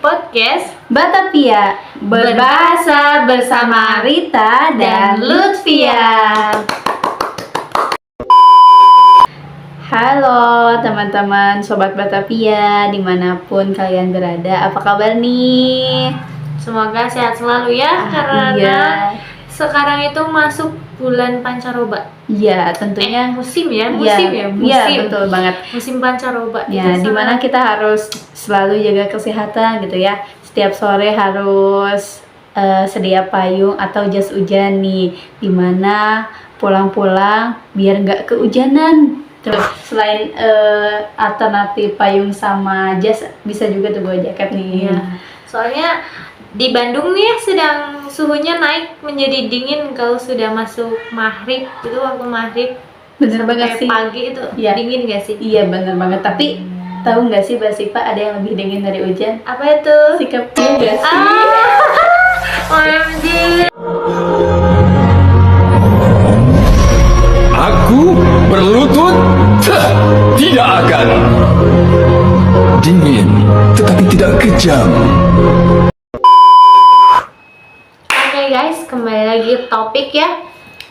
podcast Batavia berbahasa bersama Rita dan Lutfia. Halo teman-teman Sobat Batavia dimanapun kalian berada, apa kabar nih? Semoga sehat selalu ya, karena iya. Sekarang itu masuk bulan pancaroba. Iya, tentunya musim ya. Iya, betul banget. Musim pancaroba. Ya, dimana kita harus selalu jaga kesehatan gitu ya. Setiap sore harus sedia payung atau jas hujan nih. Dimana pulang-pulang biar nggak kehujanan. Terus selain alternatif payung sama jas, bisa juga tuh bawa jaket nih. Iya. Soalnya di Bandung nih sedang suhunya naik menjadi dingin kalau sudah masuk maghrib, itu waktu maghrib. Bener banget sih. Pagi itu ya. Dingin gak sih? Iya bener banget. Tapi tahu nggak sih Mbak Sipa, ada yang lebih dingin dari hujan? Apa itu? Sikapnya nggak sih? OMG. Aku berlutut? Tidak akan. Dingin, tetapi tidak kejam. Oke guys, kembali lagi ke topik ya.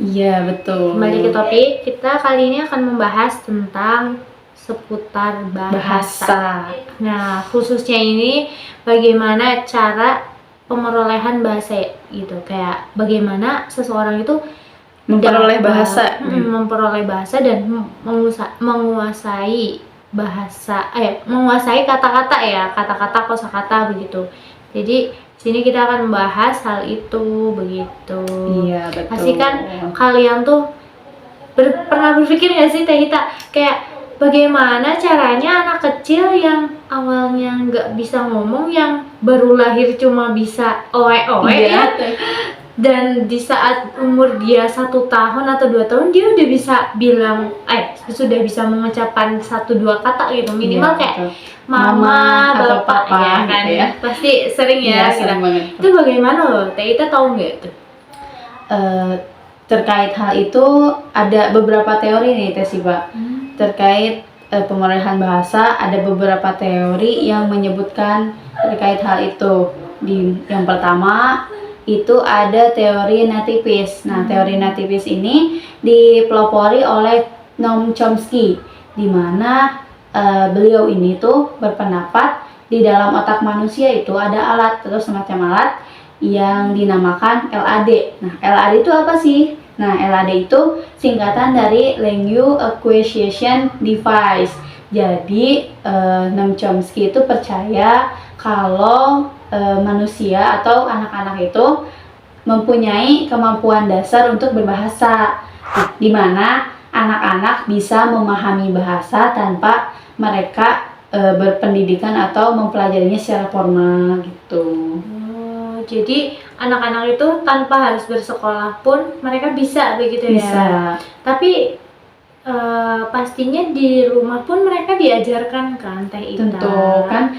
Iya betul. Kembali ke topik, kita kali ini akan membahas tentang seputar bahasa. Nah, khususnya ini bagaimana cara pemerolehan bahasa gitu. Kayak bagaimana seseorang itu memperoleh bahasa, memperoleh bahasa dan menguasai bahasa, menguasai kata-kata ya, kata-kata kosakata begitu. Jadi sini kita akan membahas hal itu begitu. Iya betul. Pasti kan kalian tuh pernah berpikir nggak sih Teh Hita, kayak bagaimana caranya anak kecil yang awalnya nggak bisa ngomong, yang baru lahir cuma bisa oe-oe ya, dan di saat umur dia 1 tahun atau 2 tahun dia udah bisa bilang, sudah bisa mengucapkan 1-2 kata gitu minimal, kayak mama atau bapak ya kan gitu ya. Pasti sering ya, sering banget. Itu bagaimana loh Teh Hita, tahu nggak itu? Terkait hal itu ada beberapa teori nih Teh Sipa. Terkait pemerolehan bahasa, ada beberapa teori yang menyebutkan terkait hal itu. Yang pertama itu ada teori nativis. Nah, teori nativis ini dipelopori oleh Noam Chomsky, di mana beliau ini tuh berpendapat di dalam otak manusia itu ada alat, terus semacam alat yang dinamakan LAD. Nah, LAD itu apa sih? Nah, LAD itu singkatan dari Language Acquisition Device. Jadi, Noam Chomsky itu percaya kalau manusia atau anak-anak itu mempunyai kemampuan dasar untuk berbahasa, di mana anak-anak bisa memahami bahasa tanpa mereka berpendidikan atau mempelajarinya secara formal gitu. Jadi anak-anak itu tanpa harus bersekolah pun mereka bisa begitu ya. Bisa. Tapi pastinya di rumah pun mereka diajarkan kan Teh Ita. Tentu kan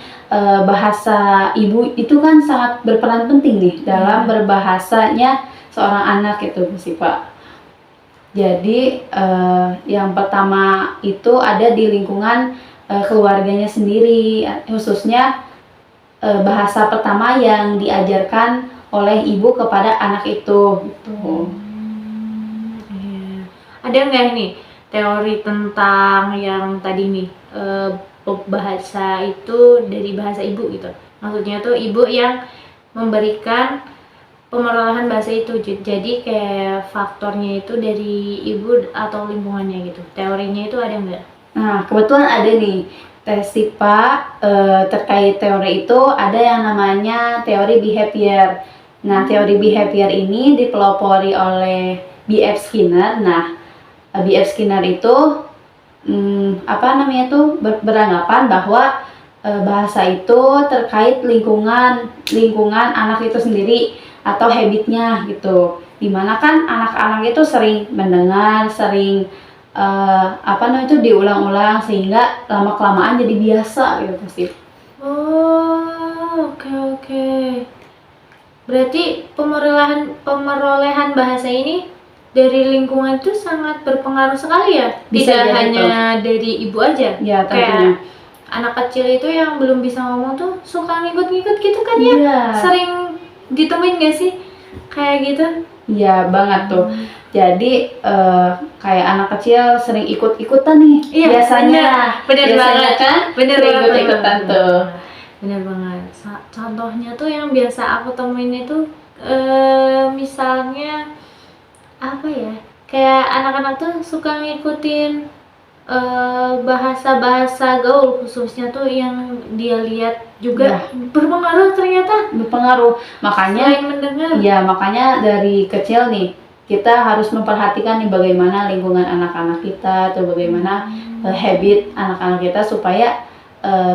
bahasa ibu itu kan sangat berperan penting nih dalam berbahasanya seorang anak itu sih Pak. Jadi yang pertama itu ada di lingkungan keluarganya sendiri, khususnya bahasa pertama yang diajarkan oleh ibu kepada anak itu gitu. Ada nggak nih teori tentang yang tadi nih, bahasa itu dari bahasa ibu gitu? Maksudnya tuh ibu yang memberikan pemerolehan bahasa itu, jadi kayak faktornya itu dari ibu atau lingkungannya gitu. Teorinya itu ada nggak? Nah, kebetulan ada nih Teh Sipa, terkait teori itu ada yang namanya teori behavior. Nah, teori behavior ini dipelopori oleh B.F. Skinner. Nah, B.F. Skinner itu beranggapan bahwa bahasa itu terkait lingkungan anak itu sendiri atau habitnya gitu. Dimana kan anak-anak itu sering mendengar, sering itu diulang-ulang sehingga lama-kelamaan jadi biasa gitu pasti. Oke. Berarti pemerolehan bahasa ini dari lingkungan itu sangat berpengaruh sekali ya. Bisa Tidak jadi hanya dari ibu aja. Ya, tentunya. Kayak anak kecil itu yang belum bisa ngomong tuh suka ngikut-ngikut gitu kan ya? Iya. Sering ditemuin gak sih kayak gitu? Iya banget tuh. Jadi kayak anak kecil sering ikut-ikutan nih. Iya, biasanya bener biasanya banget. kan Bener sering banget, ikut-ikutan bener. tuh. Bener banget. Contohnya tuh yang biasa aku temuin itu misalnya apa ya? Kayak anak-anak tuh suka ngikutin bahasa-bahasa gaul, khususnya tuh yang dia lihat juga berpengaruh ternyata. Berpengaruh. Makanya Selain mendengar. ya makanya dari kecil nih kita harus memperhatikan nih bagaimana lingkungan anak-anak kita atau bagaimana habit anak-anak kita supaya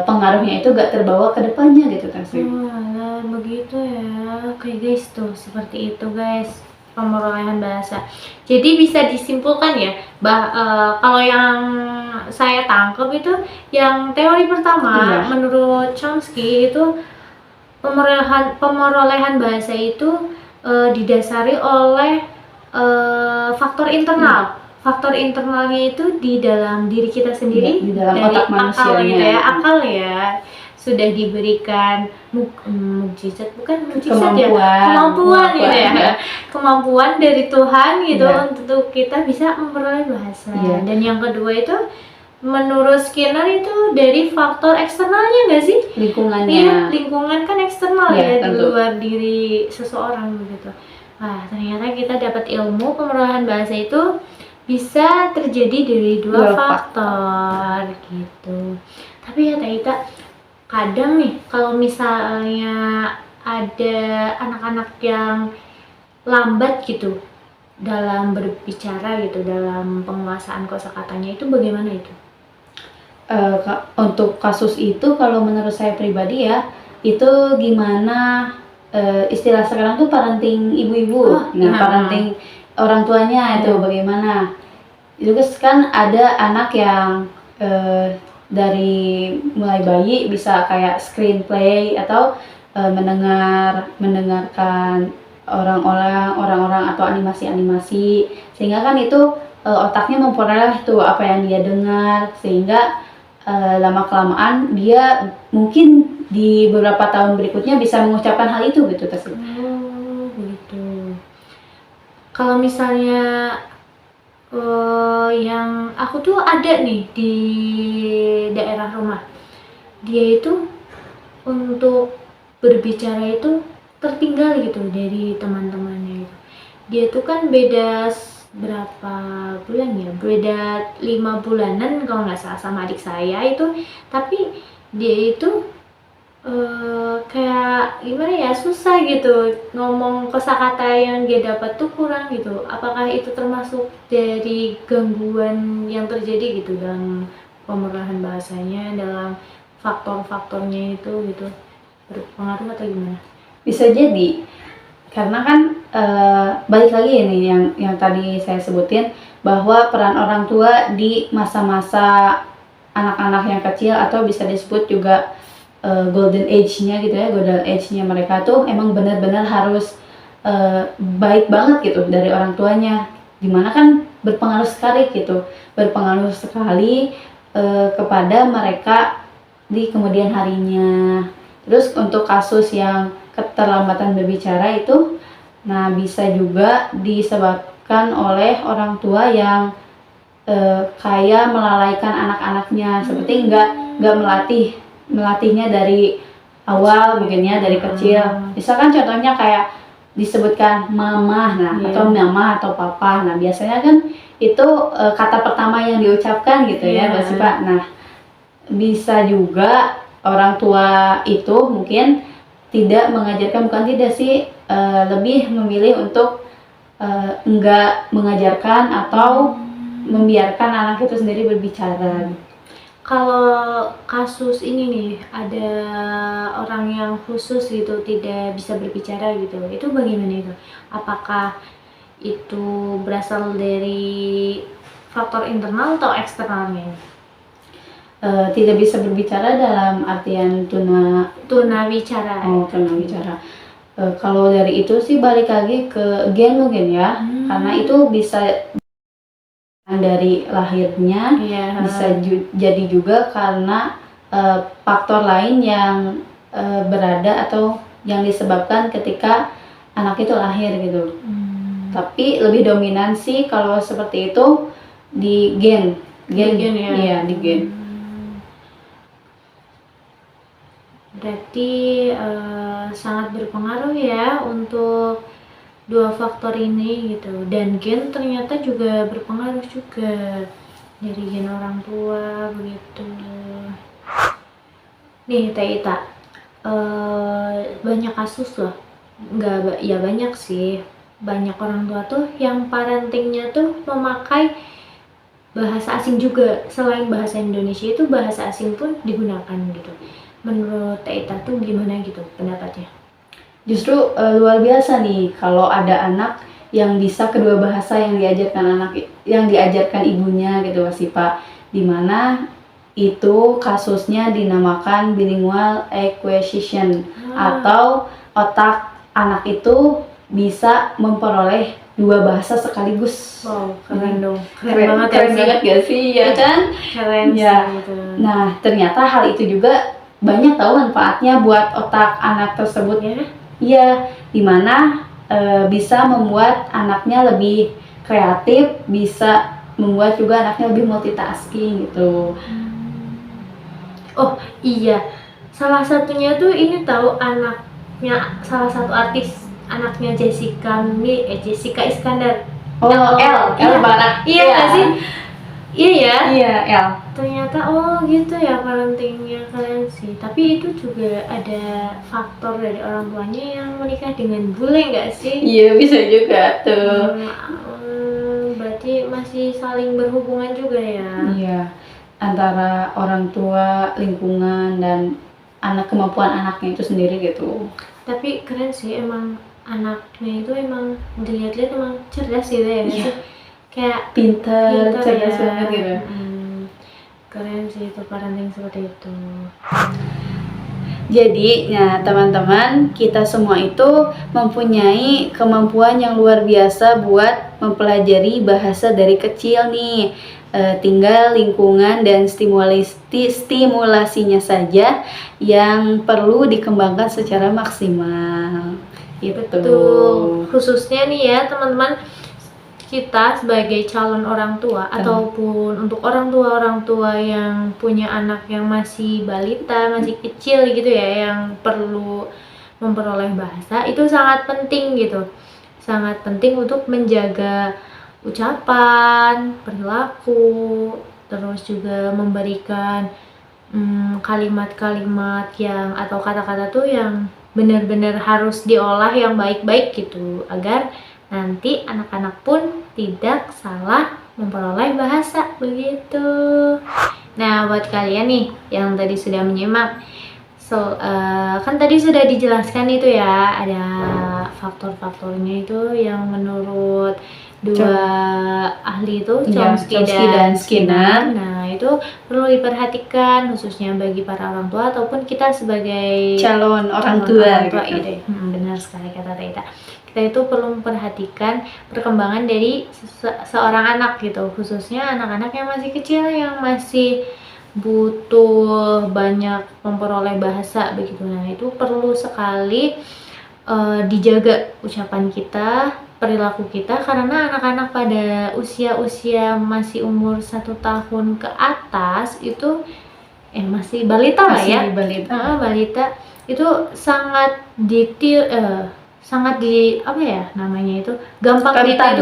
pengaruhnya itu gak terbawa ke depannya gitu kan sih. Nah, begitu ya. Oke guys, tuh seperti itu guys pemerolehan bahasa. Jadi bisa disimpulkan ya, kalau yang saya tangkap itu yang teori pertama Iya. menurut Chomsky itu pemerolehan bahasa itu didasari oleh faktor internal. Faktor internalnya itu di dalam diri kita sendiri, Di dalam dari otak akal manusianya. gitu ya, akal ya. Sudah diberikan mukjizat, bukan mukjizat ya, kemampuan gitu ya, kemampuan dari Tuhan gitu untuk kita bisa memperoleh bahasa. Dan yang kedua itu menurut Skinner itu dari faktor eksternalnya nggak sih? Lingkungannya. Iya, lingkungan kan eksternal ya, di tentu. luar diri seseorang begitu. Wah, ternyata kita dapat ilmu pemerolehan bahasa itu bisa terjadi dari dua faktor gitu. Tapi ya Teh Ita, kadang nih kalau misalnya ada anak-anak yang lambat gitu dalam berbicara gitu, dalam penguasaan kosakatanya, itu bagaimana itu? Untuk kasus itu kalau menurut saya pribadi ya itu gimana istilah sekarang tuh parenting ibu-ibu. Parenting orang tuanya itu bagaimana. Itu kan ada anak yang dari mulai bayi bisa kayak screenplay atau mendengarkan orang-orang atau animasi-animasi, sehingga kan itu otaknya memperoleh tuh apa yang dia dengar, sehingga lama kelamaan dia mungkin di beberapa tahun berikutnya bisa mengucapkan hal itu gitu tersebut. Oh gitu. Kalau misalnya yang aku tuh ada nih di daerah rumah, dia itu untuk berbicara itu tertinggal gitu dari teman-temannya itu. Dia tuh kan beda berapa bulan ya, beda 5 bulanan kalau nggak salah sama adik saya itu, tapi dia itu kayak gimana ya, susah gitu ngomong, kosakata yang dia dapat tuh kurang gitu. Apakah itu termasuk dari gangguan yang terjadi gitu dalam pemerolehan bahasanya, dalam faktor-faktornya itu gitu, berpengaruh atau gimana? Bisa jadi karena kan balik lagi ini yang tadi saya sebutin bahwa peran orang tua di masa-masa anak-anak yang kecil atau bisa disebut juga golden age-nya gitu ya, golden age-nya mereka tuh emang benar-benar harus baik banget gitu dari orang tuanya, dimana kan berpengaruh sekali kepada mereka di kemudian harinya. Terus untuk kasus yang keterlambatan berbicara itu, nah bisa juga disebabkan oleh orang tua yang kayak melalaikan anak-anaknya, seperti nggak melatihnya dari awal, mungkin ya dari kecil. Misalkan contohnya kayak disebutkan mama, atau mama atau papa. Nah biasanya kan itu kata pertama yang diucapkan gitu ya, Mbak Sipa. Nah bisa juga orang tua itu mungkin tidak mengajarkan, bukan tidak sih, lebih memilih untuk enggak mengajarkan atau membiarkan anak itu sendiri berbicara. Kalau kasus ini nih, ada orang yang khusus gitu tidak bisa berbicara gitu, itu bagaimana itu? Apakah itu berasal dari faktor internal atau eksternalnya? Tidak bisa berbicara dalam artian tunawicara. Tunawicara. Kalau dari itu sih balik lagi ke gen mungkin ya, karena itu bisa dari lahirnya, bisa jadi juga karena faktor lain yang berada atau yang disebabkan ketika anak itu lahir gitu. Tapi lebih dominan sih kalau seperti itu di gen Di gen ya? Iya, di gen. Berarti sangat berpengaruh ya untuk dua faktor ini gitu. Dan gen ternyata juga berpengaruh juga dari gen orang tua begitu. Nih Teh Ita, banyak kasus loh, ya banyak sih, banyak orang tua tuh yang parentingnya tuh memakai bahasa asing juga. Selain bahasa Indonesia itu bahasa asing pun digunakan gitu. Menurut Teh Ita tuh gimana gitu pendapatnya? Justru luar biasa nih kalau ada anak yang bisa kedua bahasa yang diajarkan ibunya gitu Wasipa, dimana itu kasusnya dinamakan bilingual acquisition atau otak anak itu bisa memperoleh dua bahasa sekaligus. Wow, keren dong. Keren banget Keren banget gak sih, ya kan? Keren Ya. sih gitu. Nah, ternyata hal itu juga banyak tahu manfaatnya buat otak anak tersebut ya. Iya, dimana bisa membuat anaknya lebih kreatif, bisa membuat juga anaknya lebih multitasking gitu. Oh iya, salah satunya tuh ini tahu anaknya salah satu artis, anaknya Jessica Iskandar. Oh, L Iya. Barat. Iya nggak sih? Iya ya. Iya, L. Ternyata oh gitu ya parentingnya kalian sih. Tapi itu juga ada faktor dari orang tuanya yang menikah dengan bule nggak sih? Iya, bisa juga tuh. Berarti masih saling berhubungan juga ya. Iya, antara orang tua, lingkungan, dan kemampuan anaknya itu sendiri gitu. Tapi keren sih, emang anaknya itu emang dilihat-lihat emang cerdas gitu ya, nggak Iya. sih? Kayak Pinter, cerdas ya. banget gitu. Keren sih itu parenting seperti itu. Jadi, ya teman-teman, kita semua itu mempunyai kemampuan yang luar biasa buat mempelajari bahasa dari kecil nih. Tinggal lingkungan dan stimulasinya saja yang perlu dikembangkan secara maksimal. Gitu. Betul. Khususnya nih ya teman-teman, kita sebagai calon orang tua ataupun untuk orang tua yang punya anak yang masih balita, masih kecil gitu ya, yang perlu memperoleh bahasa, itu sangat penting gitu. Sangat penting untuk menjaga ucapan, perilaku, terus juga memberikan kalimat-kalimat yang atau kata-kata tuh yang benar-benar harus diolah yang baik-baik gitu, agar nanti anak-anak pun tidak salah memperoleh bahasa begitu. Nah, buat kalian nih yang tadi sudah menyimak, kan tadi sudah dijelaskan itu ya, ada faktor-faktornya itu yang menurut dua ahli itu, Chomsky dan Skinner. Nah, itu perlu diperhatikan khususnya bagi para orang tua ataupun kita sebagai calon orang tua gitu. gitu. Benar sekali kata Tita. Kita itu perlu memperhatikan perkembangan dari seorang anak gitu, khususnya anak-anak yang masih kecil, yang masih butuh banyak memperoleh bahasa begitu. Nah, itu perlu sekali dijaga ucapan kita, perilaku kita, karena anak-anak pada usia masih umur 1 tahun ke atas itu masih balita lah ya. Balita itu sangat gampang ditiru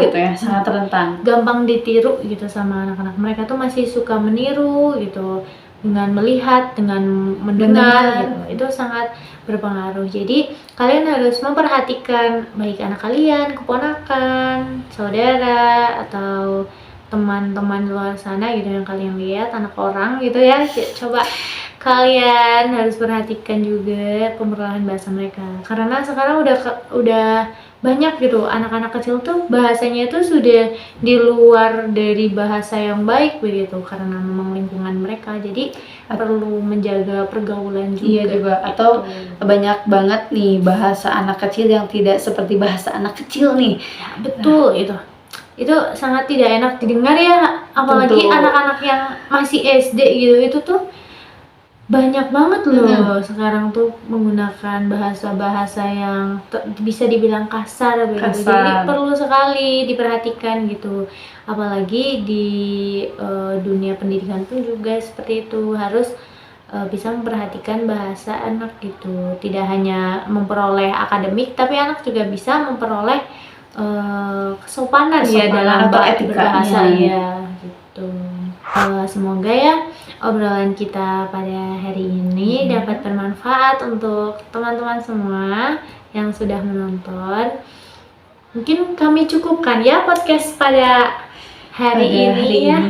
gitu ya, sangat rentan. Gampang ditiru gitu sama anak-anak. Mereka tuh masih suka meniru gitu dengan melihat, dengan mendengar gitu. Itu sangat berpengaruh. Jadi kalian harus memperhatikan baik anak kalian, keponakan, saudara, atau teman-teman luar sana gitu yang kalian lihat, anak orang gitu ya. Coba kalian harus perhatikan juga pemrograman bahasa mereka, karena sekarang udah banyak gitu anak-anak kecil tuh bahasanya itu sudah di luar dari bahasa yang baik begitu, karena memang lingkungan mereka. Jadi perlu menjaga pergaulan juga. Iya juga, atau banyak banget nih bahasa anak kecil yang tidak seperti bahasa anak kecil nih. Ya, betul. Itu sangat tidak enak didengar ya, apalagi anak-anak yang masih SD gitu. Itu tuh banyak banget loh sekarang tuh menggunakan bahasa-bahasa yang bisa dibilang kasar begitu. Jadi Kasar. perlu sekali diperhatikan gitu. Apalagi di dunia pendidikan pun juga seperti itu, harus bisa memperhatikan bahasa anak gitu. Tidak hanya memperoleh akademik, tapi anak juga bisa memperoleh kesopanan ya dalam atau etikanya. berbahasa ya gitu. Semoga ya obrolan kita pada hari ini dapat bermanfaat untuk teman-teman semua yang sudah menonton. Mungkin kami cukupkan ya podcast pada hari ini ya.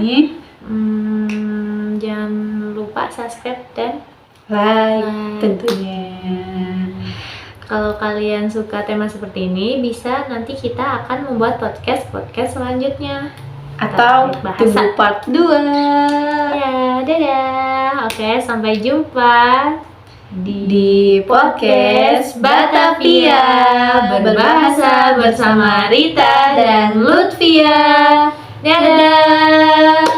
Jangan lupa subscribe dan Like like. tentunya. Kalau kalian suka tema seperti ini, bisa nanti kita akan membuat podcast selanjutnya. Atau Bahasa. tunggu part 2. Ya, dadah. Oke, sampai jumpa Di podcast Batavia berbahasa bersama Rita dan Lutfia. Dadah.